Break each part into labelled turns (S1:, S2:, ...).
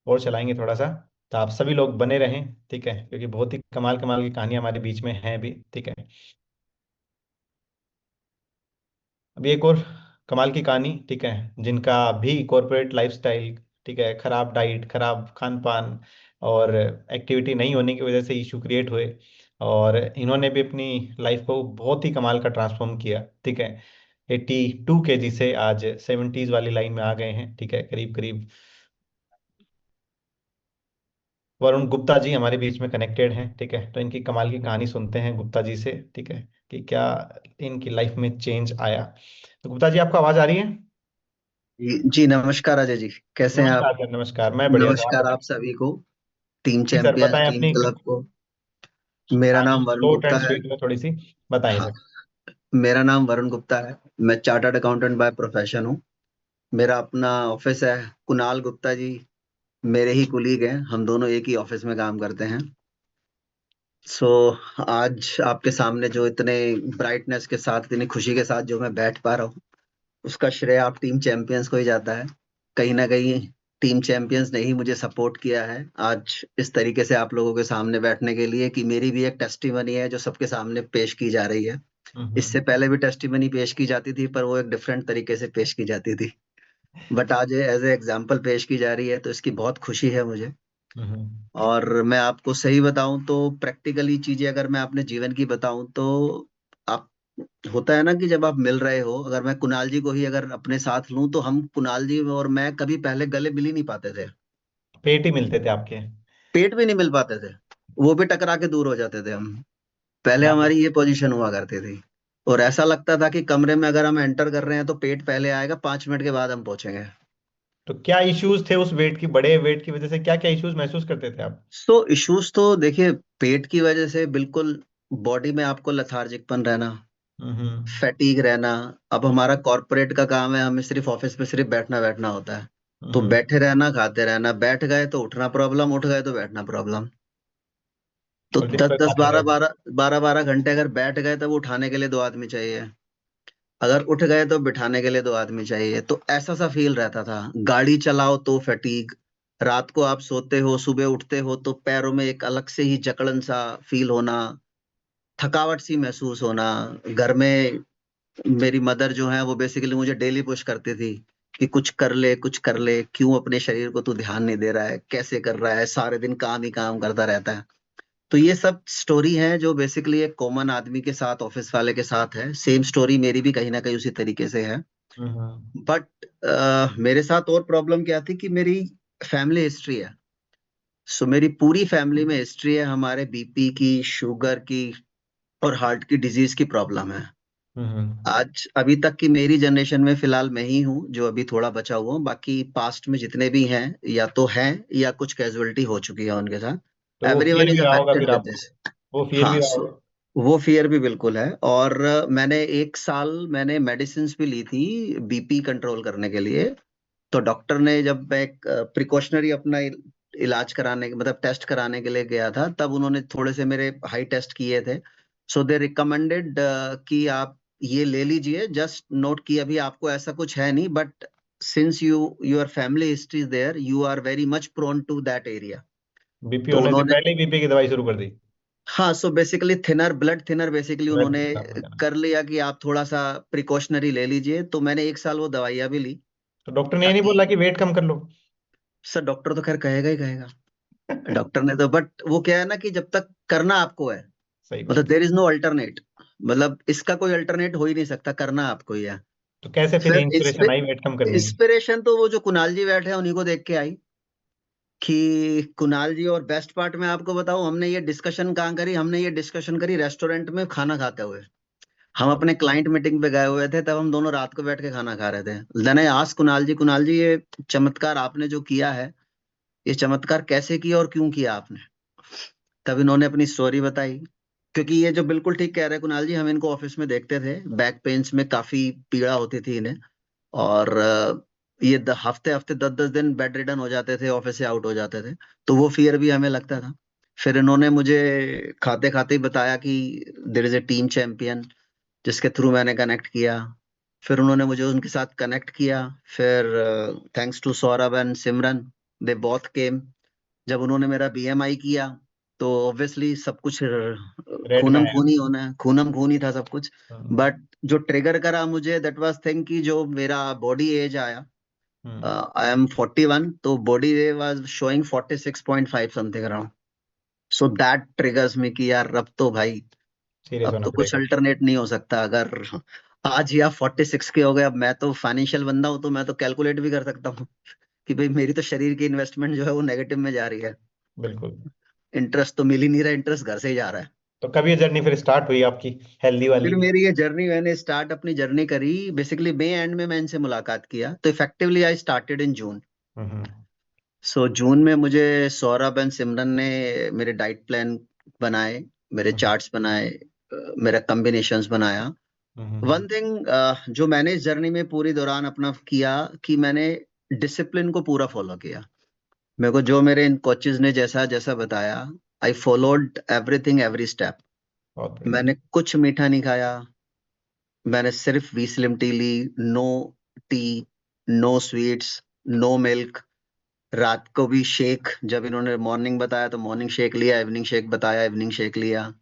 S1: और चलाएंगे थोड़ा सा। तो आप सभी लोग बने रहें, ठीक है, क्योंकि बहुत ही कमाल कमाल की कहानी हमारे बीच में है भी, ठीक है। अभी एक और कमाल की कहानी, ठीक है, जिनका भी कॉरपोरेट लाइफस्टाइल, ठीक है, खराब डाइट, खराब खान पान और एक्टिविटी नहीं होने की वजह से इशू क्रिएट हुए। और इन्होंने भी अपनी लाइफ को बहुत ही कमाल का ट्रांसफॉर्म किया, ठीक है। 82 kg से आज 70s वाली लाइन में आ गए हैं, ठीक है, करीब करीब। वरुण गुप्ता जी हमारे बीच में कनेक्टेड हैं, ठीक है। तो इनकी कमाल की कहानी सुनते हैं गुप्ता जी से, ठीक है, कि क्या इनकी लाइफ में चेंज आया। तो गुप्ता जी, आपको आवाज आ रही है?
S2: जी नमस्कार अजय जी। कैसे हैं आप?
S1: नमस्कार सर, नमस्कार, मैं बढ़िया सर, आप
S2: नमस्कार
S1: बताएं।
S2: आप सभी को, टीम
S1: जी सर,
S2: चैंपियंस
S1: बताएं
S2: टीम
S1: अपनी
S2: क्लब को। मेरा
S1: कहानी,
S2: नाम वरुण
S1: शॉर्ट
S2: गुप्ता
S1: एंड
S2: है।
S1: स्वीट में थोड़ी सी बताएं
S2: हाँ,
S1: सर।
S2: मेरा नाम वरुण गुप्ता है। मैं चार्टर्ड अकाउंटेंट बाय प्रोफेशन हूँ। मेरा अपना ऑफिस है। कुणाल गुप्ता जी मेरे ही कुलीग हैं, हम दोनों एक ही ऑफिस में काम करते हैं। सो आज आपके सामने जो इतने ब्राइटनेस के साथ, इतनी खुशी के साथ जो मैं बैठ पा रहा हूँ, उसका श्रेय आप टीम चैंपियंस को ही जाता है। कहीं ना कहीं टीम चैंपियंस ने ही मुझे सपोर्ट किया है आज इस तरीके से आप लोगों के सामने बैठने के लिए, कि मेरी भी एक टेस्टिमनी है जो सबके सामने पेश की जा रही है। इससे
S1: हम्म।
S2: पहले भी टेस्टिमनी पेश की जाती थी, पर वो एक डिफरेंट तरीके से पेश की जाती थी। बट आज एज ए एग्जाम्पल पेश की जा रही है, तो इसकी बहुत खुशी है मुझे।
S1: हम्म।
S2: और मैं आपको सही बताऊं तो प्रैक्टिकली चीजें अगर मैं अपने जीवन की बताऊं तो आप, होता है ना कि जब आप मिल रहे हो, अगर मैं कुणाल जी को ही अगर अपने साथ लूं तो हम कुणाल जी और मैं कभी पहले गले मिल ही नहीं पाते थे।
S1: पेट ही मिलते थे आपके।
S2: पेट भी नहीं मिल पाते थे। वो भी टकरा के दूर हो जाते थे हम। पहले
S1: क्या?
S2: हमारी ये पोजीशन हुआ करती थी। और ऐसा लगता था कि कमरे में अगर हम एंटर कर रहे हैं तो पेट पहले आएगा, 5 मिनट के बाद हम पहुंचेंगे।
S1: तो क्या इश्यूज थे उस वेट की, बड़े वेट की वजह से क्या क्या इश्यूज महसूस करते थे आप?
S2: सो इश्यूज तो देखिए, पेट की वजह से बिल्कुल बॉडी में आपको लथार्जिकपन रहना,
S1: हम्म।
S2: फैटीग रहना। अब हमारा कॉर्पोरेट का काम है, हमें सिर्फ ऑफिस में सिर्फ बैठना बैठना होता है। तो
S1: हम्म।
S2: बैठे रहना, खाते रहना, बैठ गए तो उठना प्रॉब्लम, उठ गए तो बैठना प्रॉब्लम। तो
S1: और दिन
S2: दस
S1: भर
S2: दस
S1: खाते
S2: बारह
S1: रहे।
S2: बारह बारह बारह घंटे अगर बैठ गए तब उठाने के लिए दो आदमी चाहिए। अगर उठ गए तो बिठाने के लिए दो आदमी चाहिए। तो ऐसा सा फील रहता था। गाड़ी चलाओ तो फटीग, रात को आप सोते हो सुबह उठते हो तो पैरों में एक अलग से ही जकड़न सा फील होना, थकावट सी महसूस होना। घर में मेरी मदर जो है वो बेसिकली मुझे डेली पुश करती थी कि कुछ कर ले, कुछ कर ले, क्यों अपने शरीर को तू ध्यान नहीं दे रहा है, कैसे कर रहा है, सारे दिन काम ही काम करता रहता है। तो ये सब स्टोरी है जो बेसिकली एक कॉमन आदमी के साथ, ऑफिस वाले के साथ है। सेम स्टोरी मेरी भी कहीं ना कहीं उसी तरीके से है।
S1: हम्म।
S2: बट मेरे साथ और प्रॉब्लम क्या थी कि मेरी फैमिली हिस्ट्री है। सो मेरी पूरी फैमिली में हिस्ट्री है हमारे बीपी की, शुगर की और हार्ट की डिजीज की प्रॉब्लम है।
S1: हम्म।
S2: आज अभी तक की मेरी जनरेशन में फिलहाल मैं ही हूँ जो अभी थोड़ा बचा हुआ हूँ। बाकी पास्ट में जितने भी हैं, या तो हैं या कुछ कैजुअलिटी हो चुकी है उनके साथ।
S1: तो वो
S2: एवरीवन
S1: फियर भी
S2: इज
S1: रहा होगा
S2: अफेक्टेड
S1: फिर
S2: विद
S1: आपको।
S2: दिस।
S1: वो फियर
S2: हाँ,
S1: भी रहा
S2: सो
S1: होगा।
S2: वो फियर भी बिल्कुल है। और मैंने 1 साल मैंने मेडिसिन भी ली थी बीपी कंट्रोल करने के लिए। तो डॉक्टर ने, जब मैं एक प्रिकॉशनरी अपना इलाज कराने, मतलब टेस्ट कराने के लिए गया था, तब उन्होंने थोड़े से मेरे हाई टेस्ट किए थे। सो दे रिकमेंडेड कि आप ये ले लीजिए। जस्ट नोट कि अभी आपको ऐसा कुछ है नहीं, but since your family history is there, you are very much prone to that area.
S1: BP
S2: तो
S1: होने से
S2: उन्होंने,
S1: पहले ही बीपी की दवाई शुरू कर दी?
S2: हाँ, so basically thinner, blood thinner basically
S1: blood
S2: उन्होंने
S1: खराब हो जाना।
S2: कर लिया कि आप थोड़ा सा प्रिकॉशनरी ले लीजिए। तो मैंने 1 साल वो दवाइयाँ भी ली
S1: तो डॉक्टर ने ये नहीं
S2: ताकि,
S1: बोला कि वेट कम कर लो?
S2: सर डॉक्टर तो खैर कहेगा ही कहेगा। डॉक्टर ने तो, बट वो क्या है ना कि जब तक करना आपको है,
S1: सही
S2: मतलब
S1: बात है।
S2: There is no alternate. मतलब इसका कोई अल्टरनेट हो ही नहीं सकता, करना आपको ही है।
S1: तो कैसे फिर
S2: फिर
S1: इंस्पिरेशन आई वेट कम करने की?
S2: इंस्पिरेशन तो वो जो कुणाल जी बैठे हैं उन्हीं को देख के आई। कि कुणाल जी, और बेस्ट पार्ट मैं आपको बताऊं, हमने ये डिस्कशन कहाँ करी, हमने ये डिस्कशन करी रेस्टोरेंट में खाना खाते हुए। हम अपने क्लाइंट मीटिंग पे गए हुए थे, तब हम दोनों रात को बैठ के खाना खा रहे थे। देन आई आस्क्ड कुणाल जी, कुणाल जी ये चमत्कार आपने जो किया है, ये चमत्कार कैसे किया और क्यों किया आपने? तब इन्होंने अपनी स्टोरी बताई। क्योंकि ये जो बिल्कुल ठीक कह रहे हैं कुणाल जी, हम इनको ऑफिस में देखते थे, बैक पेन्स में काफी पीड़ा होती थी इन्हें। और ये हफ्ते हफ्ते 10-10 दिन बेड रिडन हो जाते थे, ऑफिस से आउट हो जाते थे। तो वो फियर भी हमें लगता था। फिर इन्होंने मुझे खाते खाते ही बताया कि there is a team champion, जिसके थ्रू मैंने कनेक्ट किया। फिर उन्होंने मुझे उनके साथ कनेक्ट किया। फिर thanks to Saurabh and Simran, they both came. जब उन्होंने मेरा बीएमआई किया तो ऑब्वियसली सब कुछ
S1: रेट में
S2: खूनम
S1: आया।
S2: खून ही होना है, खूनम खून ही था सब कुछ।
S1: हम्म।
S2: बट जो ट्रिगर करा मुझे, दैट वाज थिंग कि जो मेरा बॉडी एज आया,
S1: हम्म।
S2: आई एम 41, तो body was showing 46.5 something around. So that triggers में कि यार अब तो भाई,
S1: सीरियस
S2: अब
S1: होना
S2: तो कुछ
S1: पड़ेगा।
S2: अल्टरनेट नहीं हो सकता। अगर आज ही आप 46 के हो गए, अब मैं तो फाइनेंशियल बंदा हूं, तो मैं तो कैलकुलेट भी कर सकता हूँ कि भाई मेरी तो शरीर की इन्वेस्टमेंट जो है वो नेगेटिव में जा रही है।
S1: बिल्कुल।
S2: इंटरेस्ट तो मिल ही नहीं रहा, इंटरेस्ट घर से ही जा रहा है।
S1: तो कब ये जर्नी फिर स्टार्ट हुई आपकी, हेल्दी
S2: फिर
S1: वाली?
S2: मेरी ये जर्नी, मैंने स्टार्ट अपनी जर्नी करी बेसिकली मई एंड में, मैं इनसे मुलाकात किया तो इफेक्टिवली आई स्टार्टेड इन जून।
S1: हम्म।
S2: सो जून में मुझे सौरभ एंड सिमरन ने मेरे डाइट प्लान बनाए, मेरे
S1: हम्म।
S2: चार्ट्स बनाए, मेरा कॉम्बिनेशंस बनाया।
S1: हम्म।
S2: वन थिंग जो मैंने इस जर्नी में पूरी दौरान अपना किया कि मैंने डिसिप्लिन को पूरा फॉलो किया। मेरे को जो मेरे इन कोचेज ने जैसा जैसा बताया, I followed everything every step.
S1: बहुत बढ़िया।
S2: मैंने कुछ मीठा नहीं खाया, मैंने सिर्फ वी स्लिम टी ली। No tea, no sweets, no milk. रात को भी शेक, जब इन्होंने मॉर्निंग बताया तो मॉर्निंग शेक लिया, इवनिंग शेक बताया इवनिंग शेक लिया।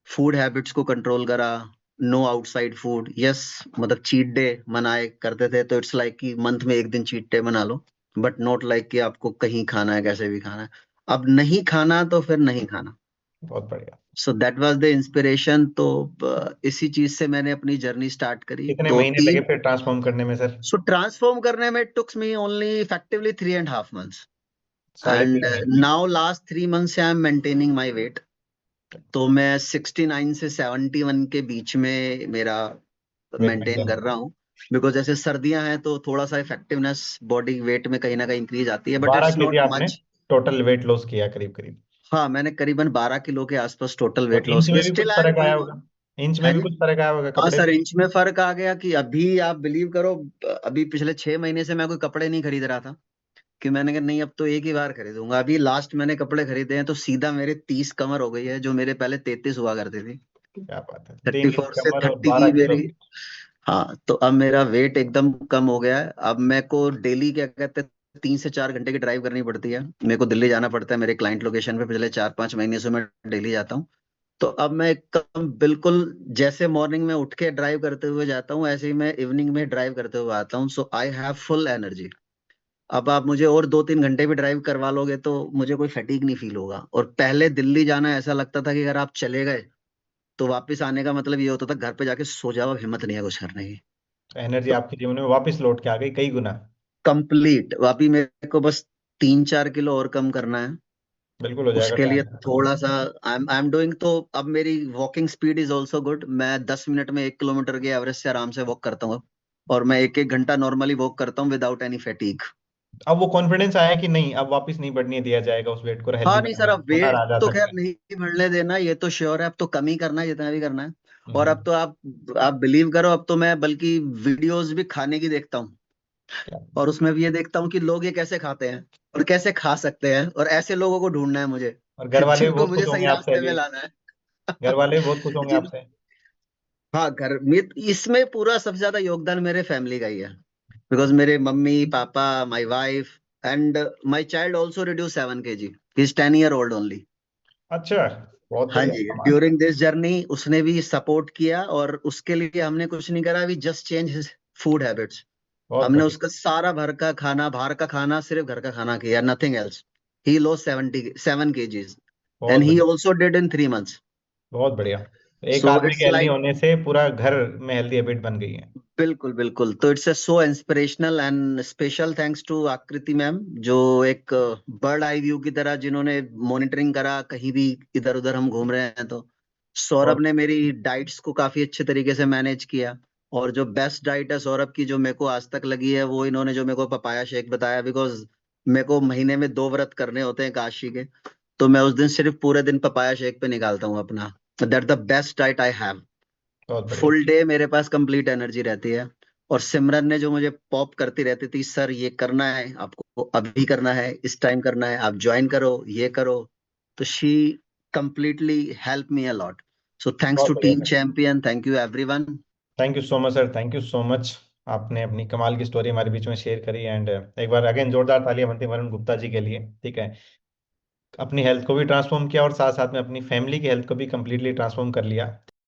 S2: फूड हैबिट्स को कंट्रोल करा। No outside food, yes. मतलब चीट डे मनाए करते थे तो इट्स लाइक कि मंथ में एक दिन चीट डे मना लो, बट नॉट लाइक कि आपको कहीं खाना है कैसे भी खाना है। अब नहीं खाना तो फिर नहीं खाना।
S1: बहुत बढ़िया।
S2: So that was the inspiration. तो इसी चीज से मैंने अपनी जर्नी स्टार्ट करी
S1: कितने
S2: दो
S1: महीने लगे
S2: तीन
S1: फिर ट्रांसफॉर्म करने में सर?
S2: सो ट्रांसफॉर्म करने में takes me only effectively 3.5 months।
S1: साढ़े
S2: एंड
S1: तीन महीने
S2: नाउ लास्ट 3 months से I am maintaining my weight. तो मैं 69 से 71 के बीच में मेरा
S1: वेट
S2: मेंटेन
S1: मेंटेन
S2: कर
S1: हो
S2: रहा
S1: रहा
S2: हूँ। बिकॉज जैसे सर्दियां हैं तो थोड़ा सा इफेक्टिवनेस बॉडी वेट में कहीं ना कहीं इंक्रीज आती है,
S1: है।
S2: बट
S1: 12 kg
S2: इट्स नॉट
S1: आपने
S2: मच।
S1: टोटल वेट लॉस किया करीब करीब?
S2: हाँ, मैंने करीबन 12 किलो के आसपास टोटल
S1: और
S2: वेट
S1: इंच
S2: लॉस
S1: में
S2: किया।
S1: भी कुछ
S2: स्टिल आई एम
S1: फर्क आया
S2: गोइंग
S1: होगा?
S2: ऑन।
S1: इंच में
S2: है
S1: भी
S2: जी।
S1: कुछ फर्क आया होगा
S2: हाँ
S1: कपड़े
S2: सर,
S1: में?
S2: इंच में फर्क आ गया कि अभी आप बिलीव करो, अभी पिछले 6 महीने से मैं कोई कपड़े नहीं खरीद रहा था, कि मैंने कहा नहीं अब तो एक ही बार खरीदूंगा। अभी लास्ट मैंने कपड़े खरीदे हैं तो सीधा मेरे 30 कमर हो गई है, जो मेरे पहले 33 हुआ करती थी।
S1: क्या बात है,
S2: 34 से
S1: कमर और
S2: 30
S1: बारह
S2: की
S1: किलो
S2: मेरी। हाँ, तो अब मेरा वेट एकदम कम हो गया है। अब मेरे को डेली क्या कहते हैं 3 से 4 घंटे की ड्राइव करनी पड़ती है। मेरे को दिल्ली जाना पड़ता है मेरे क्लाइंट लोकेशन पे, पिछले 4-5 महीने से मैं डेली जाता हूँ। तो अब मैं एकदम बिल्कुल, जैसे मॉर्निंग में उठ के ड्राइव करते हुए जाता हूँ ऐसे ही मैं इवनिंग में ड्राइव करते हुए आता हूँ। सो आई हैव फुल एनर्जी। अब आप मुझे और 2-3 घंटे भी ड्राइव करवा लोगे तो मुझे कोई फटीग नहीं फील होगा। और पहले दिल्ली जाना ऐसा लगता था कि अगर आप चले गए तो वापस आने का मतलब ये होता था घर पे जाके सो जाओ, अब हिम्मत नहीं है कुछ करने की।
S1: एनर्जी
S2: तो
S1: आपके जीवन में वापस लौट के आ गई कई गुना।
S2: कंप्लीट, अभी मेरे को बस 3-4 किलो और कम करना है।
S1: बिल्कुल हो जाएगा
S2: उसके लिए
S1: टाइम।
S2: थोड़ा सा आई एम डूइंग। तो अब मेरी walking speed is also good. मैं 10 मिनट में 1 किलोमीटर के एवरेज से आराम से वॉक करता हूँ। और मैं 1-1 घंटा नॉर्मली वॉक करता हूँ विदाउट एनी फैटीग।
S1: अब वो कॉन्फिडेंस आया कि नहीं अब वापस नहीं बढ़ने दिया जाएगा उस वेट को, हेल्दी
S2: हाँ नहीं
S1: बना
S2: सर,
S1: है,
S2: अब
S1: हुनर
S2: वेट
S1: आ जा
S2: तो खैर
S1: सकता है।
S2: नहीं बढ़ने देना, ये तो श्योर है। अब तो कम ही करना है जितना भी करना है। और अब
S1: हम्म।
S2: तो आप बिलीव करो, अब तो मैं बल्कि वीडियोस भी खाने की देखता हूँ।
S1: क्या?
S2: और उसमें भी ये देखता हूँ कि लोग ये कैसे खाते हैं और कैसे खा सकते हैं, और ऐसे लोगों को ढूंढना है मुझे
S1: और घर वाले भी
S2: जिनको
S1: बहुत खुश
S2: मुझे सही
S1: होंगे आपसे
S2: रास्ते में
S1: अभी।
S2: लाना
S1: घर
S2: है।
S1: वाले भी बहुत खुश होंगे
S2: जिन
S1: आपसे।
S2: हाँ, घर में इसमें पूरा सबसे ज्यादा योगदान मेरे फैमिली का ही है। बिकॉज मेरे mummy papa, my wife and my child also reduce 7 kg। He is 10 year old only.
S1: अच्छा। बहुत
S2: हाँ
S1: बढ़िया,
S2: जी,
S1: कमाल।
S2: ड्यूरिंग दिस जर्नी उसने भी सपोर्ट किया, और उसके लिए हमने कुछ नहीं करा, we just change his food habits.
S1: बहुत
S2: हमने
S1: बढ़िया।
S2: उसका सारा घर का खाना, बाहर का खाना, सिर्फ घर का खाना किया, नथिंग एल्स। ही लॉस 7 kgs
S1: बहुत
S2: एंड ही
S1: बढ़िया।
S2: Also did in 3 months।
S1: बहुत बढ़िया। एक
S2: सो
S1: आदमी के
S2: इट्स
S1: हेल्दी
S2: लाइक,
S1: होने से पूरा घर में हेल्दी हैबिट बन गई है।
S2: बिल्कुल बिल्कुल। तो it's so inspirational and special thanks to Aakriti ma'am, जो एक बर्ड आई व्यू की तरह जिन्होंने मॉनिटरिंग करा कहीं भी इधर उधर हम घूम रहे हैं तो। सौरभ
S1: बहुत।
S2: ने मेरी डाइट्स को काफी अच्छे तरीके से मैनेज किया। और जो बेस्ट डाइट है सौरभ की जो मेरे को आज तक लगी है, वो इन्होंने जो मेरे को पपाया शेक बताया। बिकॉज मेरे को महीने में 2 व्रत करने होते हैं काशी के, तो मैं उस दिन सिर्फ पूरे दिन पपाया शेक पे निकालता हूँ अपना। That the best diet I have.
S1: बहुत बढ़िया।
S2: फुल डे मेरे पास कंप्लीट एनर्जी रहती है। और सिमरन ने जो मुझे पॉप करती रहती थी, सर ये करना है आपको, अभी करना है, इस टाइम करना है, आप ज्वाइन करो, ये करो। तो she completely help me a lot. So thanks
S1: बहुत
S2: टू
S1: बढ़िया
S2: team
S1: sir.
S2: Champion, thank you everyone.
S1: Thank you so much sir, thank you so much. आपने अपनी कमाल की स्टोरी हमारे बीच में शेयर करी, एंड एक बार अगेन जोरदार तालियां बनती हैं वरुण गुप्ता जी के लिए, ठीक है। अपनी हेल्थ को भी ट्रांसफॉर्म किया और साथ साथ में अपनी फैमिली की हेल्थ को भी कंप्लीटली ट्रांसफॉर्म कर लिया।